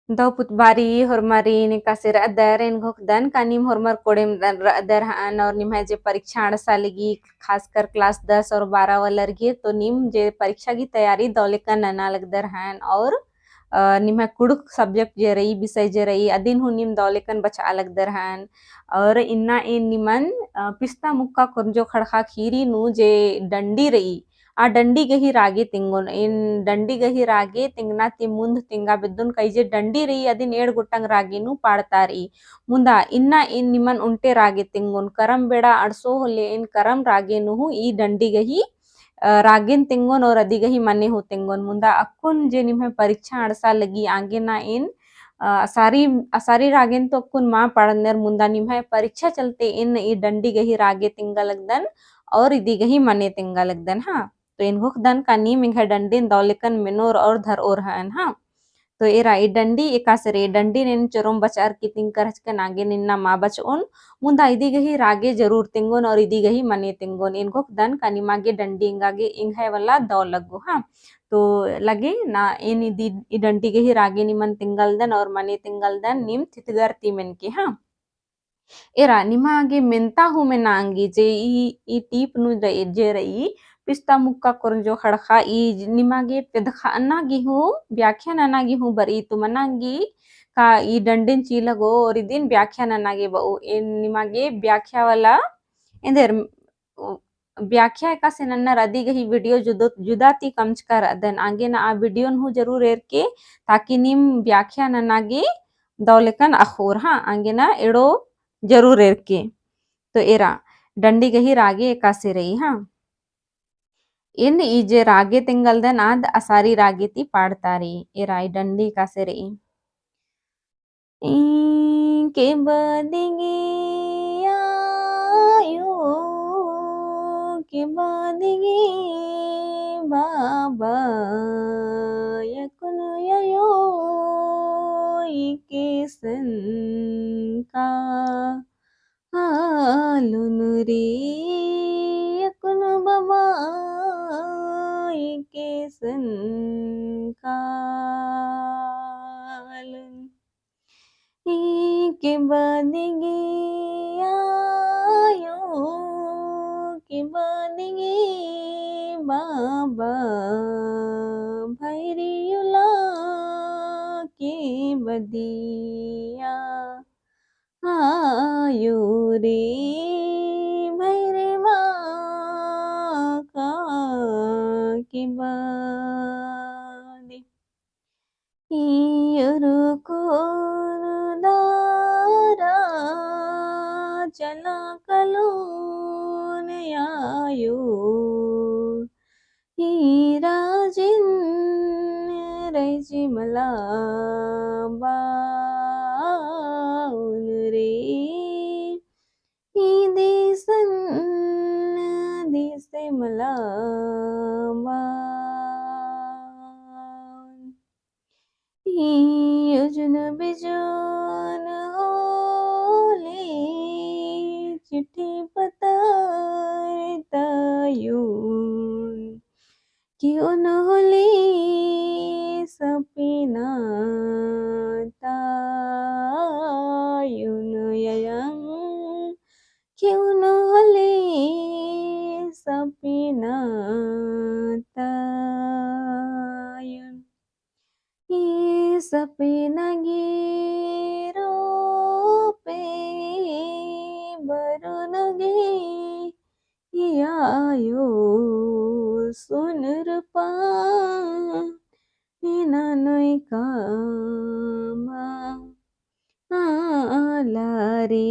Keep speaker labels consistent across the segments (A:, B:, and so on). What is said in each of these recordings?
A: Daw putbari hormari ni kasir adar en घोक दन कानिम hormar कोडेम दन other हान और निम है जे परीक्षा सालगी खासकर क्लास 10 और 12 वालर गे तो निम जे परीक्षा की तैयारी दौलेका नना लगदर हान और निम है कुड़ुक सब्जेक्ट जे रही विषय जे रही अदिन हु निम दौलेकन बचा लगदर हान और इन्ना इन निमन पिस्ता मुक्का कुंजो खड़खा खीरी नु जे डंडी रही आ डंडी गही रागे तिंगुन इन डंडी गही रागे तिंगना ति मुंद तिंगा बिद्दुन कईजे डंडी रही अदिन एड़ गुट्टंग रागेनु पाड़तारी मुंदा इन्ना इन निमन उल्टे रागे तिंगुन करम बेड़ा अड़सो होले इन करम रागेनु ई डंडी गही रागिन तिंगुन और अदी गही मने हो तिंगुन मुंदा अक्कुन जे निम्हे परीक्षा अड़सा लगी आगे ना इन असारी असारी रागेन तो अक्कुन माँ पढ़नेर मुंदा निम्हे परीक्षा चलते इन ई डंडी गही रागे तिंगा लगदन और इदी गही मने तिंगा लगदन हाँ तो इन हुक दन का नी मिंघा डंडीन दौलेकन मिनोर और धर और हन हाँ तो एरा ई डंडी एकासरे डंडी नेन चोरोम बचार की तिंकर हचकन आगे निन्ना मा बचउन मुंदा इदी गही रागे जरूर तिंगुन और इदी गही मने तिंगुन इन हुक दन का निमागे डंडी इंगागे इंघाय वाला दौ लगो हाँ तो लगे ना इन इदी ई डंडी गही रागे निमन तिंगल दन और मने तिंगल दन निम तितगर तिमन के हाँ एरा निमागे मेंता हूँ मैं नांगी जे ई टीप नु जे रही पिस्ता मुक्का कोरंजो खड़खा ई निमागे पेदखा अनागी हूँ व्याख्यान अनागी हूँ बरी तो मनांगी का ई डंडिन चीलगो और दिन व्याख्यान अनागे बहु इन निमागे व्याख्या वाला इंदर व्याख्या का से नन्नर अदी गही वीडियो जुदाती कमचकर अदन आगे ना आ वीडियो हूँ जरूर एर के ताकि निम व्याख्या ननागे दौलेकन अखोर हाँ आगे ना एड़ो जरूर एर के तो एरा डंडी गही रागे एकासे रही हाँ इन इजे रागे तिंगलदन आद असारी रागे ती पाड़तारी एरा ई डंडी कासे रही के बदिगे आयो के बदिगे बाबा यकुन ययो के का हालुन रे यकुन बाबा के कालुन के बदिगे आयो के बदिगे बाबा भैरियुला के बदिया आयो रे भैरे का के बदी दारा चला कलोन आयो राजिन रजिमला बाउन रे देसन दिसे मला युजन बिजुन होले चिट्ठी पतायुन क्यों न होले सपना तायुन ययं क्यों न होले सपना तायुन सपना गिरो पे बरुनगे आयो सुनरपा ननय कामा आलारे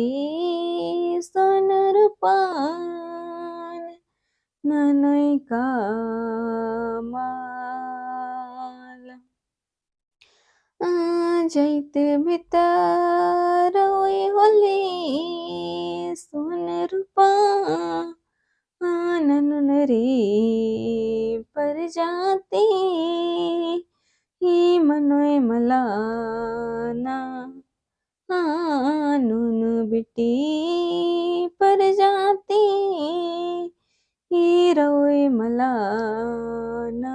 A: सुनरपान ननय कामा जैते भीतर होले सुनरपा आनन रे पर जाते ही मनोय मलाना आनुन बिटी पर जाते ही रोए मलाना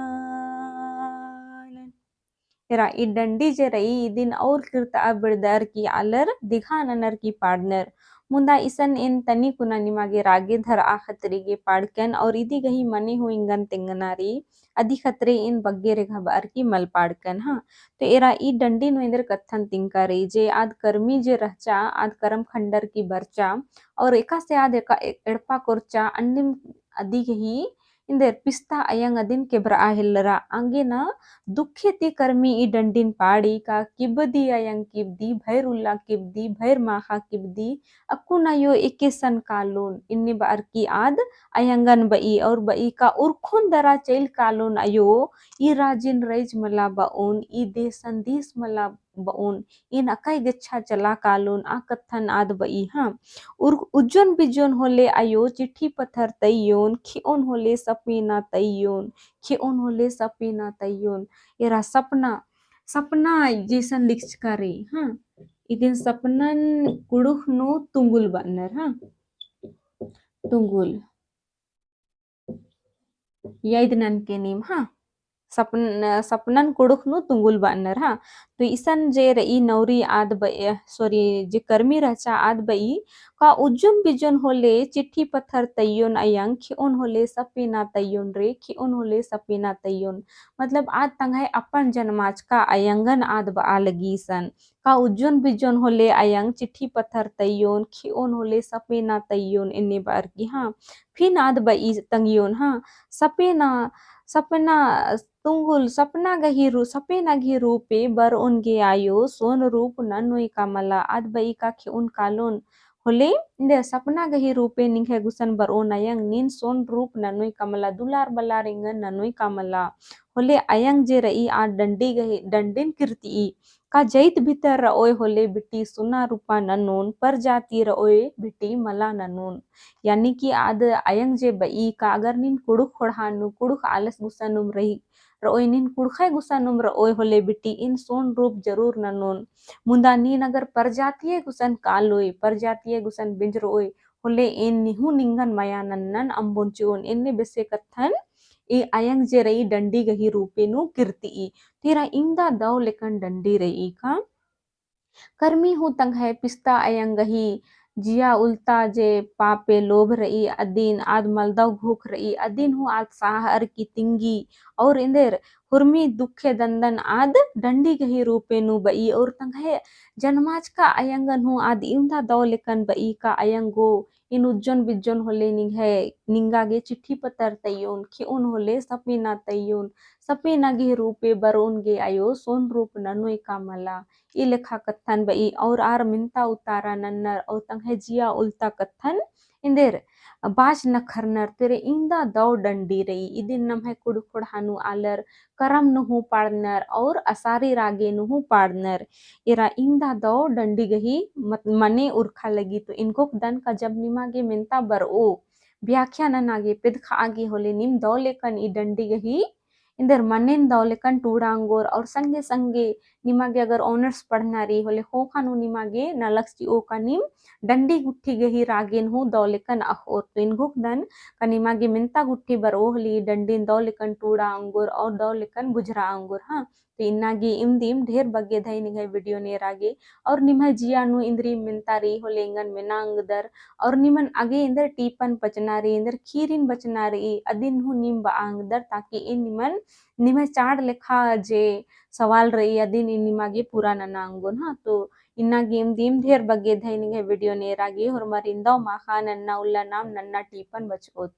A: तेरा ई डंडी जे रई इदिन और किरता बिड़दर की आलर दिघा ननर की पार्टनर मुंदा इसन इन तनी कुना निमागे रागे धर आ खतरीगे पाड़कन और इदी गही मने हो इंगन तेंगनारी अधी खतरे इन बग्गे रे घबार की मल पाड़कन हाँ तो एरा ई डंडी नो इंदर कत्थन तिंका रही जे आद कर्मी जे रहचा आद करम खंडर की बरचा और एका से आद एका एड़पा कोरचा अन्निम अदी गही इंदर पिस्ता अयंग अदिन केब्रा हिल्लरा आंगे ना दुखे ती कर्मी ई डंडिन पाड़ी का किबदी अयंग किबदी भैर उल्ला किबदी भैर माखा किबदी अकुना यो एकेसन कालून इन्नी बार की आद अयंगन बई और बई का उर्खुन दरा चैल कालून अयो ई राजिन रैज मला बाउन ई देसन दिस मला बाउन इन अकाई गच्छा चला कालून आ कत्थन आद बई हाँ उज्जोन बिज्जोन होले आयो चिट्ठी पत्थर तैयोन खिओन होले सपीना तैयोन खिओन होले सपीना तैयोन एरा सपना सपना जैसन लिखका रे हाँ इदिन सपनन कुडुख नो तुंगुल बनर हाँ तुंगुल याइदनन के नीम हाँ सपनन कुडुख नु तुंगुल बानर हाँ तो इसन जे रई नौरी आद बई सॉरी जे कर्मी रचा आद बई का उज्जुन बिजुन होले चिट्ठी पत्थर तैयोन अयंग खिओन होले सपीना तैयोन रे खिओन होले सपीना तैयोन मतलब आद तंगाई अपन जन्माच का अयंगन आद बा लगी सन का उज्जुन बिजुन होले अयंग चिट्ठी पत्थर तैयोन खिओन होले सपीना तैयोन इन्ने बार की हाँ फिर आद बई तंगियोन हाँ सपीना सपना तुंगुल सपना गही सपेना घी रूपे बर उनगे आयो सोन रूप ननुई कामला आद बई का उन कालोन होले इंदे सपना गही रूपे निंखे गुसन बर ओन अयंग नीन सोन रूप ननुई कामला दुलार बलार इंगन ननुई कामला होले अयंग जे रई आ डंडी गही डंडिन कीर्ति का जैत भीतर रओय होले बिटी सुना रूपा ननून पर जाती रओय बिटी मला ननून यानी कि आद अयंग जे बई का अगर निन कुड़ुक खोड़हानु कुड़ुक आलस गुसानुम रही रओय निन कुड़खाय गुसानुम रओय होले बिटी इन सोन रूप जरूर ननून मुंदा नीन अगर परजातीय गुसन कालोय परजातीय गुसन बिंजरोय होले इन निहु निंगन मया नन्नन अंबुंचोन इन्ने बेसे कत्थन ए अयंग जे रई डंडी गही रूपेनु कीर्ति तेरा इंदा दव लेकन डंडी रई का कर्मी हूँ तंग है पिस्ता अयंगही जिया उल्टा जे पापे लोभ रही अदीन आद मलदव घूख रही अदीन हूँ आद साहर की तिंगी और इंदेर हुर्मी दुखे दंदन आद डंडी गही रूपे नु बई और तंग है जन्माज का अयंगन हूँ आद इंदा दौ लेकन बई का अयंगो इन उज्जन बिज्जन होले निंग है निंगागे चिट्ठी पतर तैयोन खिउन होले सपीना तैयोन सपीना गे रूपे बरोन गे आयो सोन रूप ननुई कामला ई लेखा कत्थन बई और आर मिंता उतारा नन्नर और तंगे जिया उल्टा कत्थन इंदेर बाज नखरनर तेरे इंदा दौ डंडी रही इदिन नम है कुड़ हानु आलर करम नुहु पाड़नर और असारी रागे नुहु पाड़नर इरा इंदा दौ डंडी गही मने उर्खा लगी तो इनको दन का जब निमागे मिंता बर ओ व्याख्या न आगे पिदखा आगे होले निम दौ लेकन ई डंडी गही इंदर मनेन दौ लेकन टूडांगोर और संगे संगे निमागे अगर ऑनर्स पढ़नारी होले हो खानु निमागे नलक्सी ओ कनिम डंडी गुट्ठी गही रागेन हो दौलेकन अहोर तो इन गुक दन कनिमागे मिंता गुट्ठी बर ओहली डंडीन दौलेकन टूड़ा अंगुर और दौलेकन बुझरा अंगुर हाँ तो इन्नागी इमदीम ढेर बग्गे धई निगाय वीडियो नेरागे और निमह जियानु इंद्री मिंतारी होले इंगन मिनांग दर और निमन आगे इंदर टीपन पचनारी इंदर खीरिन बचनारी अदिन हु निम बांग दर ताकि इन निमन निमह चाड़ लेखा जे सवाल रही अदिन निमागे पूरा ननांगुन हाँ तो इन्ना गेम दीम ढेर बग्गे धैनिगे वीडियो नेरागे और मरिंदा माखा नन्ना उल्ला नाम नन्ना टीपन बचोत